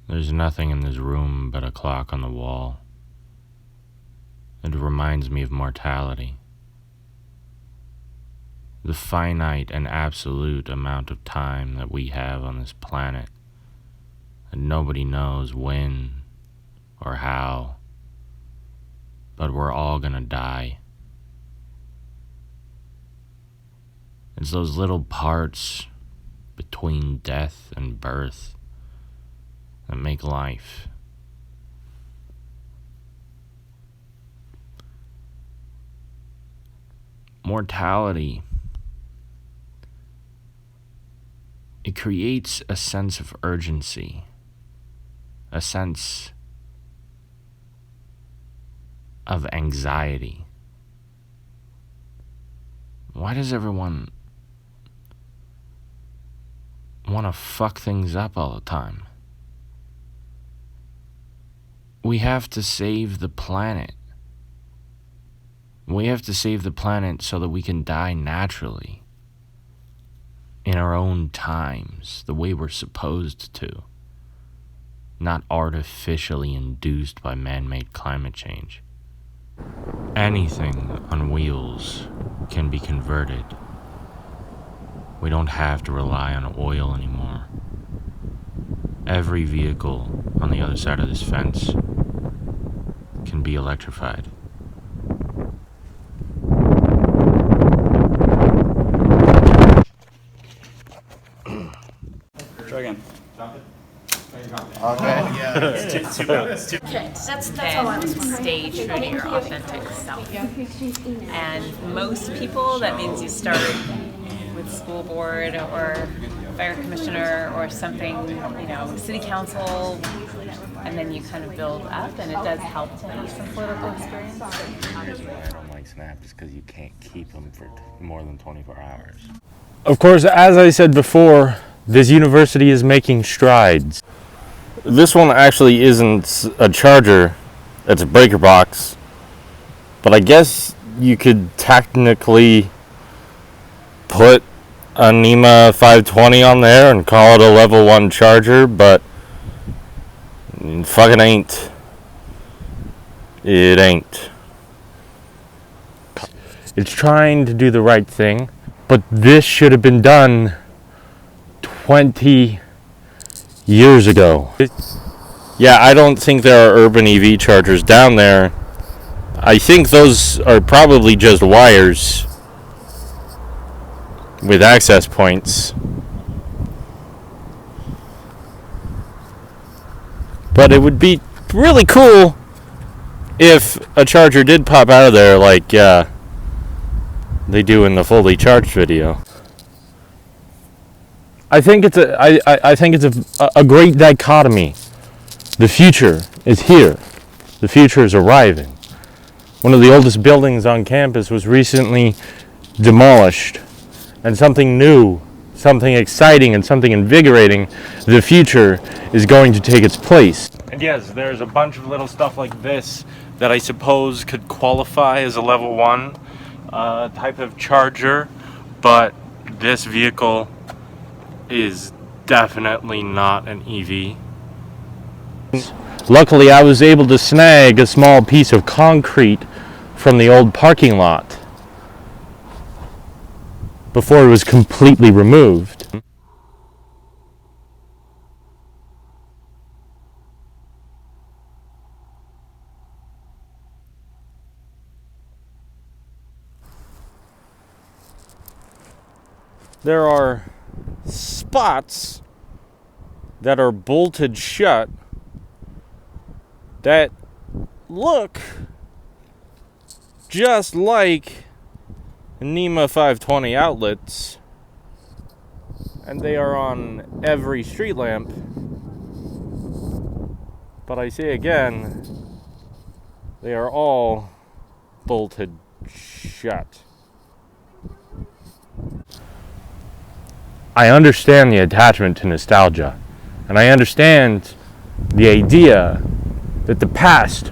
There's nothing in this room but a clock on the wall. It reminds me of mortality. The finite and absolute amount of time that we have on this planet, and nobody knows when or how, but we're all gonna die. It's those little parts between death and birth that make life. Mortality, it creates a sense of urgency, a sense of anxiety. Why does everyone want to fuck things up all the time? We have to save the planet. We have to save the planet so that we can die naturally, in our own times, the way we're supposed to, not artificially induced by man-made climate change. Anything on wheels can be converted. We don't have to rely on oil anymore. Every vehicle on the other side of this fence can be electrified. Try again. Okay, that's all I was wondering. Stay true to your authentic self. And most people, that means you start with school board or fire commissioner or something, city council, and then you kind of build up, and it does help to have some political experience. Honestly, I don't like snaps because you can't keep them for more than 24 hours. Of course, as I said before, this university is making strides. This one actually isn't a charger, it's a breaker box. But I guess you could technically put a NEMA 520 on there and call it a level 1 charger, but it fucking ain't. It ain't. It's trying to do the right thing, but this should have been done 20 years ago. Yeah, I don't think there are urban EV chargers down there. I think those are probably just wires with access points. But it would be really cool if a charger did pop out of there like they do in the fully charged video. I think it's a great dichotomy. The future is here. The future is arriving. One of the oldest buildings on campus was recently demolished, and something new, something exciting, and something invigorating, the future, is going to take its place. And yes, there's a bunch of little stuff like this that I suppose could qualify as a level 1 type of charger, but this vehicle is definitely not an EV. Luckily, I was able to snag a small piece of concrete from the old parking lot before it was completely removed. There are spots that are bolted shut that look just like NEMA 520 outlets, and they are on every street lamp. But I say again, they are all bolted shut. I understand the attachment to nostalgia, and I understand the idea that the past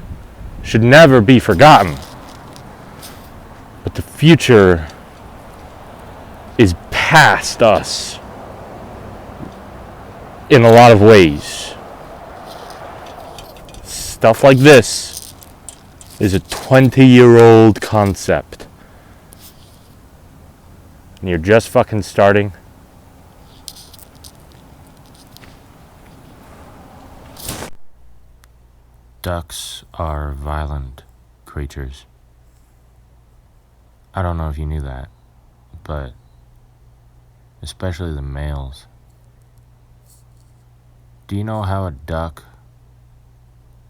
should never be forgotten. But the future is past us in a lot of ways. stuff like this is a 20-year-old concept. And you're just fucking starting. Ducks are violent creatures. I don't know if you knew that, but especially the males. Do you know how a duck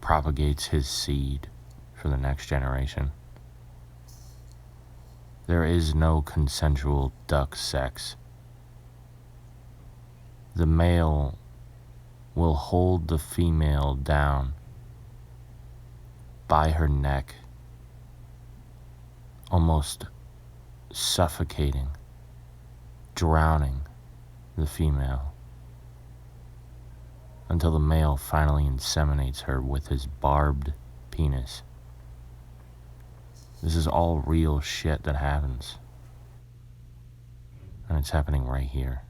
propagates his seed for the next generation? There is no consensual duck sex. The male will hold the female down by her neck, almost suffocating, drowning the female, until the male finally inseminates her with his barbed penis. This is all real shit that happens. And it's happening right here.